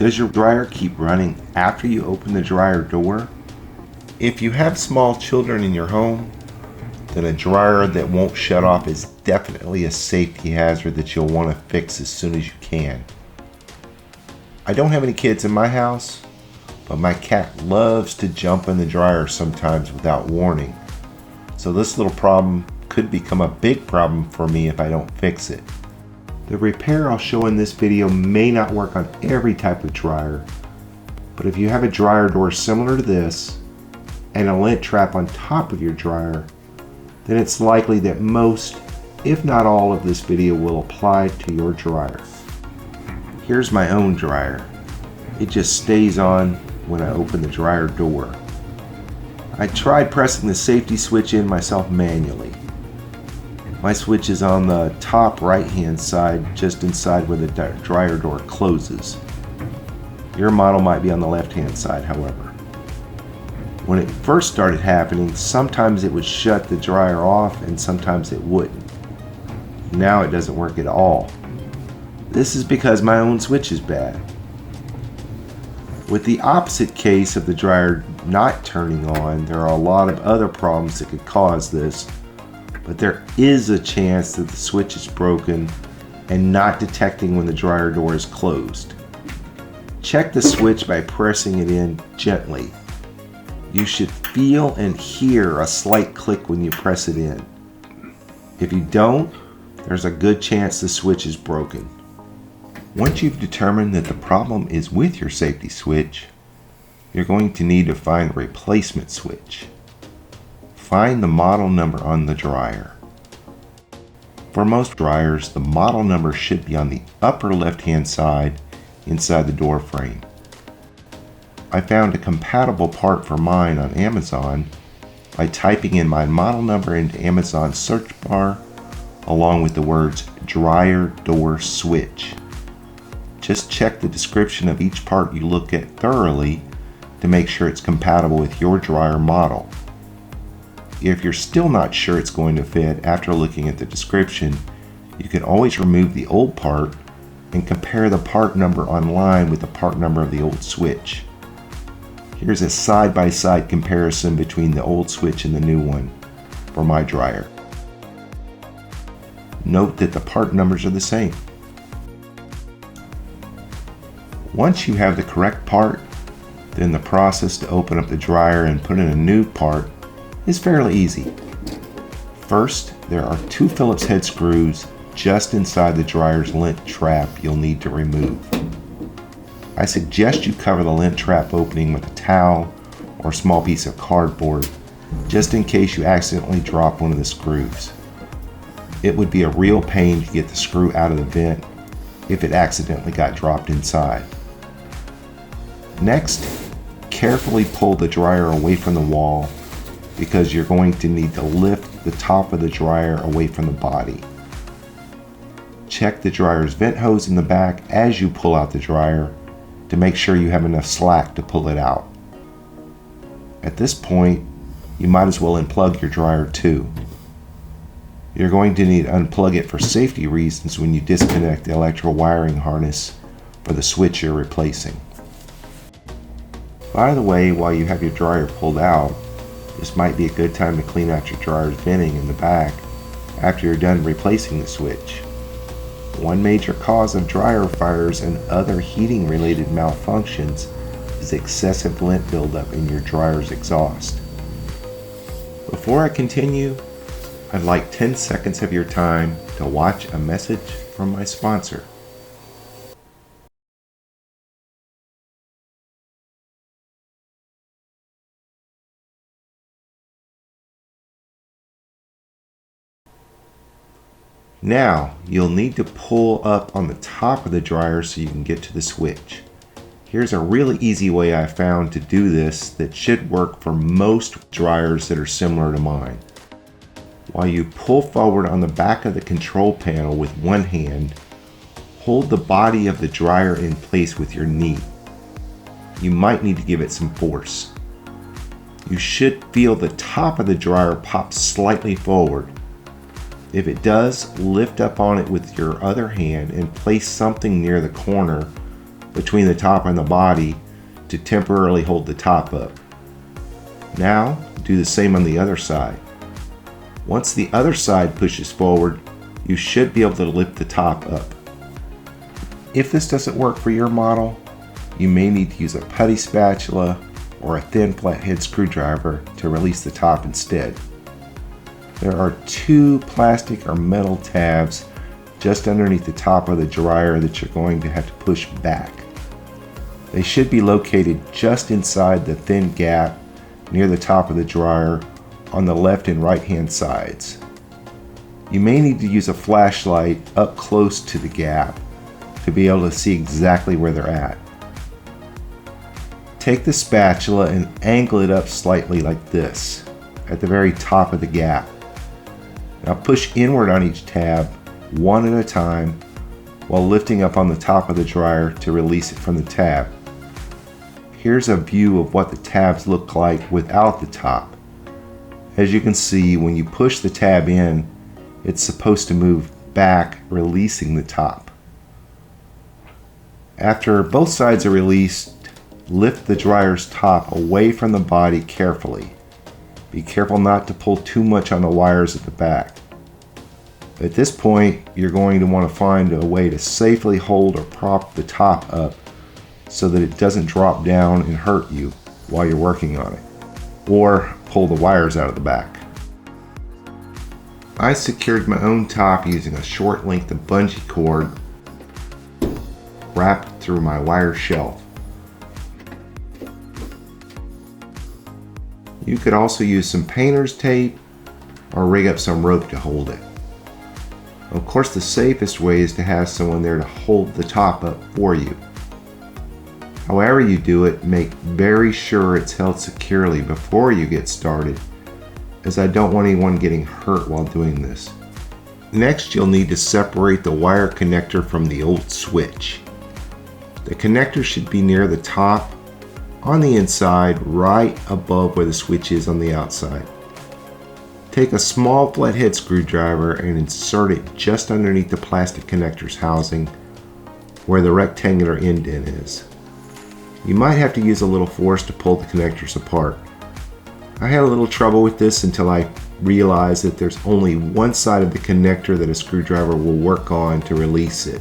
Does your dryer keep running after you open the dryer door? If you have small children in your home, then a dryer that won't shut off is definitely a safety hazard that you'll want to fix as soon as you can. I don't have any kids in my house, but my cat loves to jump in the dryer sometimes without warning. So this little problem could become a big problem for me if I don't fix it. The repair I'll show in this video may not work on every type of dryer, but if you have a dryer door similar to this and a lint trap on top of your dryer, then it's likely that most, if not all, of this video will apply to your dryer. Here's my own dryer. It just stays on when I open the dryer door. I tried pressing the safety switch in myself manually. My switch is on the top right hand side, just inside where the dryer door closes. Your model might be on the left hand side, however. When it first started happening, sometimes it would shut the dryer off and sometimes it wouldn't. Now it doesn't work at all. This is because my own switch is bad. With the opposite case of the dryer not turning on, there are a lot of other problems that could cause this, but there is a chance that the switch is broken and not detecting when the dryer door is closed. Check the switch by pressing it in gently. You should feel and hear a slight click when you press it in. If you don't, there's a good chance the switch is broken. Once you've determined that the problem is with your safety switch, you're going to need to find a replacement switch. Find the model number on the dryer. For most dryers, the model number should be on the upper left-hand side inside the door frame. I found a compatible part for mine on Amazon by typing in my model number into Amazon's search bar along with the words dryer door switch. Just check the description of each part you look at thoroughly to make sure it's compatible with your dryer model. If you're still not sure it's going to fit after looking at the description, you can always remove the old part and compare the part number online with the part number of the old switch. Here's a side-by-side comparison between the old switch and the new one for my dryer. Note that the part numbers are the same. Once you have the correct part, then the process to open up the dryer and put in a new part is fairly easy. First, there are 2 Phillips head screws just inside the dryer's lint trap you'll need to remove. I suggest you cover the lint trap opening with a towel or a small piece of cardboard, just in case you accidentally drop one of the screws. It would be a real pain to get the screw out of the vent if it accidentally got dropped inside. Next, carefully pull the dryer away from the wall because you're going to need to lift the top of the dryer away from the body. Check the dryer's vent hose in the back as you pull out the dryer to make sure you have enough slack to pull it out. At this point, you might as well unplug your dryer too. You're going to need to unplug it for safety reasons when you disconnect the electrical wiring harness for the switch you're replacing. By the way, while you have your dryer pulled out, this might be a good time to clean out your dryer's venting in the back after you're done replacing the switch. One major cause of dryer fires and other heating related malfunctions is excessive lint buildup in your dryer's exhaust. Before I continue, I'd like 10 seconds of your time to watch a message from my sponsor. Now, you'll need to pull up on the top of the dryer so you can get to the switch. Here's a really easy way I found to do this that should work for most dryers that are similar to mine. While you pull forward on the back of the control panel with one hand, hold the body of the dryer in place with your knee. You might need to give it some force. You should feel the top of the dryer pop slightly forward. If it does, lift up on it with your other hand and place something near the corner between the top and the body to temporarily hold the top up. Now, do the same on the other side. Once the other side pushes forward, you should be able to lift the top up. If this doesn't work for your model, you may need to use a putty spatula or a thin flathead screwdriver to release the top instead. There are 2 plastic or metal tabs just underneath the top of the dryer that you're going to have to push back. They should be located just inside the thin gap near the top of the dryer on the left and right hand sides. You may need to use a flashlight up close to the gap to be able to see exactly where they're at. Take the spatula and angle it up slightly like this at the very top of the gap. Now push inward on each tab one at a time while lifting up on the top of the dryer to release it from the tab. Here's a view of what the tabs look like without the top. As you can see, when you push the tab in, it's supposed to move back, releasing the top. After both sides are released, lift the dryer's top away from the body carefully. Be careful not to pull too much on the wires at the back. At this point, you're going to want to find a way to safely hold or prop the top up so that it doesn't drop down and hurt you while you're working on it, or pull the wires out of the back. I secured my own top using a short length of bungee cord wrapped through my wire shelf. You could also use some painter's tape or rig up some rope to hold it. Of course, the safest way is to have someone there to hold the top up for you. However you do it, make very sure it's held securely before you get started, as I don't want anyone getting hurt while doing this. Next, you'll need to separate the wire connector from the old switch. The connector should be near the top, on the inside, right above where the switch is on the outside. Take a small flathead screwdriver and insert it just underneath the plastic connector's housing, where the rectangular indent is. You might have to use a little force to pull the connectors apart. I had a little trouble with this until I realized that there's only one side of the connector that a screwdriver will work on to release it.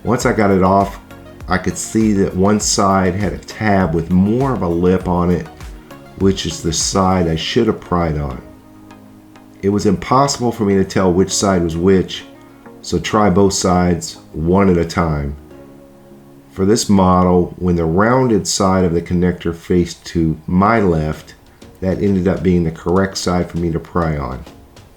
Once I got it off, I could see that one side had a tab with more of a lip on it, which is the side I should have pried on. It was impossible for me to tell which side was which, so try both sides one at a time. For this model, when the rounded side of the connector faced to my left, that ended up being the correct side for me to pry on.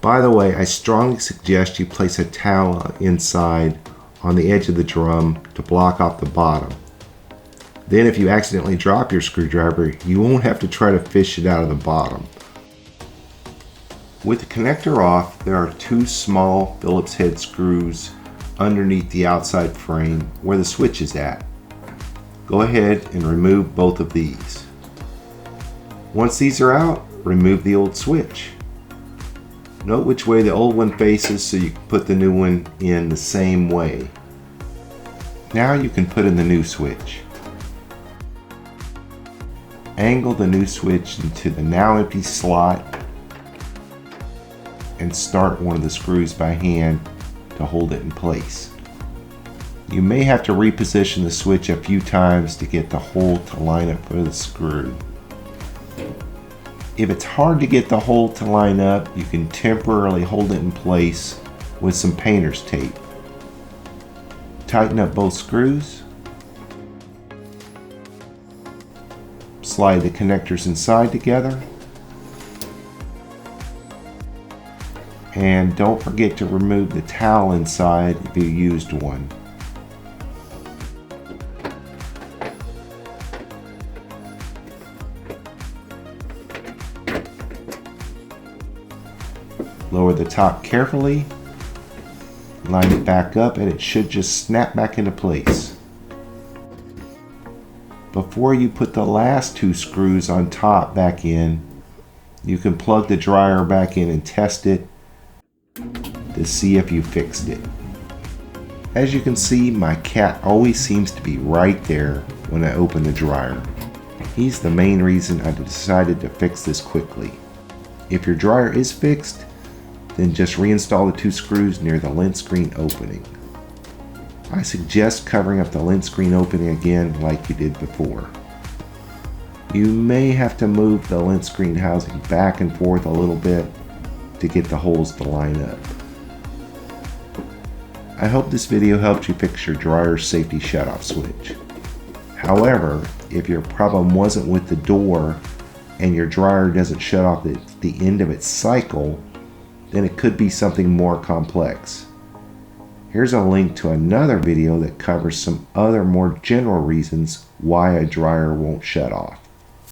By the way, I strongly suggest you place a towel inside on the edge of the drum to block off the bottom. Then if you accidentally drop your screwdriver, you won't have to try to fish it out of the bottom. With the connector off, there are 2 small Phillips head screws underneath the outside frame where the switch is at. Go ahead and remove both of these. Once these are out, remove the old switch. Note which way the old one faces so you can put the new one in the same way. Now you can put in the new switch. Angle the new switch into the now empty slot and start one of the screws by hand to hold it in place. You may have to reposition the switch a few times to get the hole to line up for the screw. If it's hard to get the hole to line up, you can temporarily hold it in place with some painter's tape. Tighten up both screws. Slide the connectors inside together. And don't forget to remove the towel inside if you used one. Lower the top carefully, line it back up, and it should just snap back into place. Before you put the last 2 screws on top back in, you can plug the dryer back in and test it to see if you fixed it. As you can see, my cat always seems to be right there when I open the dryer. He's the main reason I decided to fix this quickly. If your dryer is fixed, then just reinstall the 2 screws near the lint screen opening. I suggest covering up the lint screen opening again like you did before. You may have to move the lint screen housing back and forth a little bit to get the holes to line up. I hope this video helped you fix your dryer's safety shutoff switch. However, if your problem wasn't with the door and your dryer doesn't shut off at the end of its cycle, then it could be something more complex. Here's a link to another video that covers some other more general reasons why a dryer won't shut off.